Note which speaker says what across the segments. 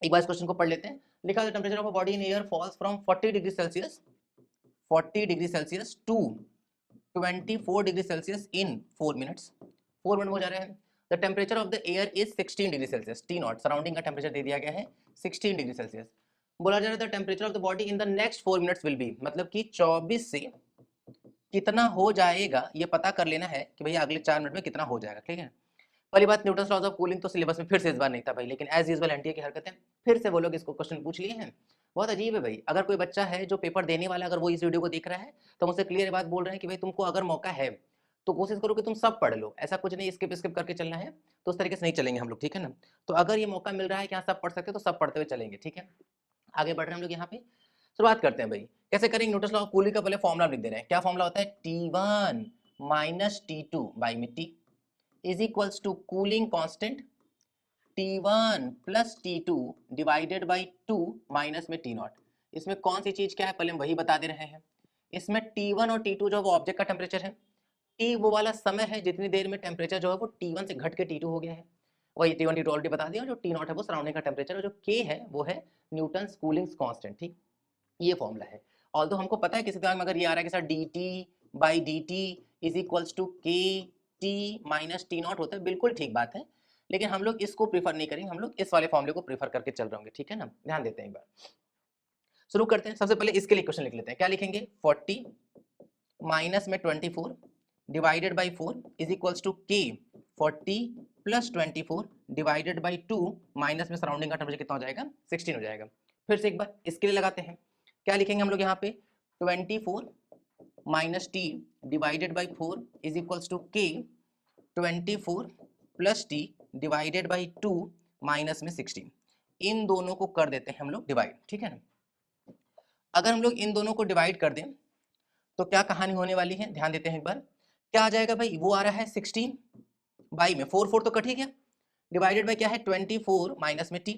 Speaker 1: एक बार इस क्वेश्चन को पढ़ लेते हैं। लिखा है temperature of a body in air falls from 40 degree Celsius 40 degree Celsius to 24 degree Celsius in 4 minutes. 4 minute हो जा रहे हैं। The temperature of the air is 16 degree Celsius, T naught surrounding का टेम्परेचर दे दिया गया है 16 डिग्री सेल्सियस। बोला जा रहा है temperature of the body in the next 4 minutes will be, मतलब कि 24 से कितना हो जाएगा ये पता कर लेना है कि भैया अगले 4 मिनट में कितना हो जाएगा। ठीक है, पहली बात न्यूटन लॉज ऑफ कूलिंग तो सिलेबस में फिर से इस बार नहीं था भाई, लेकिन एज यूजुअल एनटीए की हरकतें फिर से वो लोग इसको क्वेश्चन पूछ लिए हैं। बहुत अजीब है भाई, अगर कोई बच्चा है जो पेपर देने वाला अगर वो इस वीडियो को देख रहा है तो मुझसे क्लियर बात बोल रहे हैं कि भाई तुमको अगर मौका है तो कोशिश करो कि तुम सब पढ़ लो, ऐसा कुछ नहीं स्किप स्किप करके चलना है, तो उस तरीके से नहीं चलेंगे हम लोग। ठीक है ना, तो अगर ये मौका मिल रहा है कि यहाँ सब पढ़ सकते हैं तो सब पढ़ते हुए चलेंगे। ठीक है, आगे बढ़ रहे हैं हम लोग। यहाँ पे शुरुआत करते हैं भाई, कैसे करेंगे। न्यूटन लॉ ऑफ कूलिंग का पहले फॉर्मूला लिख दे रहे हैं। क्या फॉर्मूला होता है, T1 माइनस T2 बाई में T is equals to cooling constant T1 plus T2 divided by 2 minus में T0। इसमें कौन सी चीज क्या है पहले हम वही बता दे रहे हैं। इसमें T1 और T2 जो वो ऑब्जेक्ट का टेम्परेचर है, T वो वाला समय है जितनी देर में टेम्परेचर जो है वो T1 से घट के T2 हो गया है, वही T1 T2 ऑलरेडी बता दिया। जो T0 है वो सराउंडिंग का टेम्परेचर है, जो K है वो है न्यूटन कूलिंग कांस्टेंट। ठीक, ये फॉर्मूला है। ऑल्दो हमको पता है किसी दिमाग में अगर ये आ रहा है कि sir dt by D T is equals to K T minus T naught होता है, बिल्कुल ठीक बात है, लेकिन हम लोग इसको प्रीफर नहीं करेंगे, हम लोग इस वाले फॉर्मूले को प्रीफर करके चल रहे होंगे। ठीक है ना, ध्यान देते हैं एक बार। शुरू करते हैं, सबसे पहले इसके लिए क्वेश्चन लिख लेते हैं। क्या लिखेंगे, 40 माइनस में 24 divided by 4 is equals to K 40 plus 24 divided by 2 minus में सराउंडिंग का टेम्परेचर कितना हो जाएगा, 16 हो जाएगा। फिर से एक बार इसके लिए लगाते हैं। क्या लिखेंगे हम लोग यहाँ पे, 24 minus T divided by 4 is equals to K 24 plus T divided by 2 minus में 16। इन दोनों को कर देते हैं हम लोग डिवाइड। ठीक है ना, अगर हम लोग इन दोनों को डिवाइड कर दें तो क्या कहानी होने वाली है, ध्यान देते हैं एक बार। क्या आ जाएगा भाई, वो आ रहा है 16 बाई में 4 4 तो कट ही गया, डिवाइडेड बाई क्या है 24 माइनस में टी,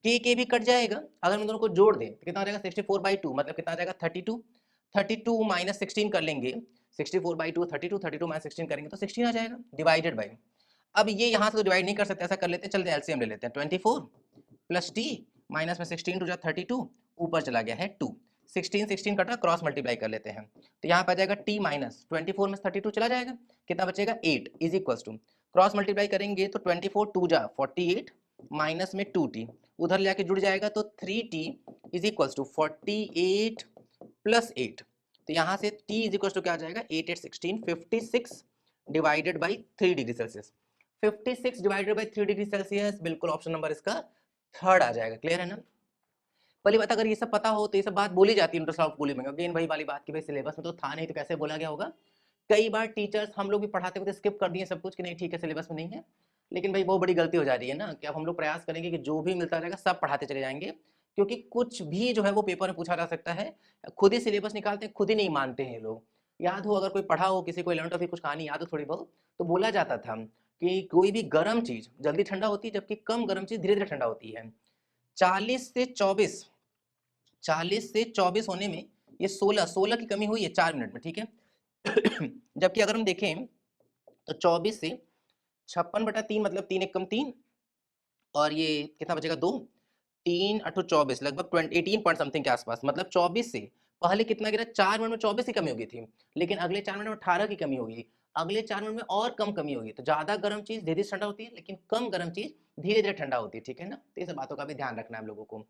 Speaker 1: के भी कट जाएगा। अगर हम दोनों को जोड़ दें तो कितना आ जाएगा 64 बाई 2, मतलब कितना आ जाएगा 32। 32 माइनस 16 कर लेंगे, 64 बाई 2 32, 32 माइनस 16 करेंगे तो 16 आ जाएगा डिवाइडेड बाई। अब ये यहाँ से तो डिवाइड नहीं कर सकते, ऐसा कर लेते हैं, चलते एलसीएम ले लेते हैं। 24 प्लस टी माइनस में 16 टू जा 32, ऊपर चला गया है 2, 16 16 कटा, क्रॉस मल्टीप्लाई कर लेते हैं तो यहाँ पर आ जाएगा टी माइनस 24 में 32 चला जाएगा, कितना बचेगा 8 is equal to, cross multiply करेंगे तो 24 2 जा 48 माइनस में 2t, उधर ले आके जुड़ जाएगा तो 3t is equal to 48 plus 8, तो यहाँ से t इज इक्वल टू क्या आ जाएगा 8 8 16 56 divided by 3 degree Celsius. 56 divided by 3 degree Celsius, बिल्कुल ऑप्शन नंबर इसका थर्ड आ जाएगा। क्लियर है ना, पहली बात अगर ये सब पता हो तो ये सब बात बोली जाती है न्यूटन लॉ ऑफ कूलिंग में, अगेन वही वाली बात कि भाई सिलेबस में तो था नहीं तो कैसे बोला गया होगा। कई बार टीचर्स हम लोग भी पढ़ाते हुए स्किप कर दिए सब कुछ कि नहीं ठीक है सिलेबस में नहीं है, लेकिन भाई बहुत बड़ी गलती हो जा रही है ना कि अब हम लोग प्रयास करेंगे कि जो भी मिलता रहेगा सब पढ़ाते चले जाएंगे, क्योंकि कुछ भी जो है वो पेपर में पूछा जा सकता है। खुद ही सिलेबस निकालते हैं, खुद ही नहीं मानते हैं लोग। याद हो अगर कोई पढ़ा हो, किसी को 11th की कुछ कहानी याद हो थोड़ी बहुत, तो बोला जाता था कि कोई भी गर्म चीज जल्दी ठंडा होती है जबकि कम गर्म चीज धीरे धीरे ठंडा होती है। 40 से 24 40 से 24 होने में ये 16 की कमी हुई है 4 मिनट में। ठीक है जबकि अगर हम देखें तो 24 से 56/3 मतलब 3 एक कम 3, और ये कितना बचेगा 2, 3 8 24 लगभग 18 पॉइंट समथिंग के आसपास, मतलब 24 से पहले कितना गिरा, 4 मिनट में 24 की कमी हो गई थी, लेकिन अगले 4 मिनट में 18 की कमी होगी, अगले 4 मिनट में और कम कमी होगी। तो ज्यादा गर्म चीज धीरे धीरे ठंडा होती है, लेकिन कम गर्म चीज धीरे धीरे ठंडा होती है। ठीक है ना, तो ये सब बातों का भी ध्यान रखना है हम लोगों को।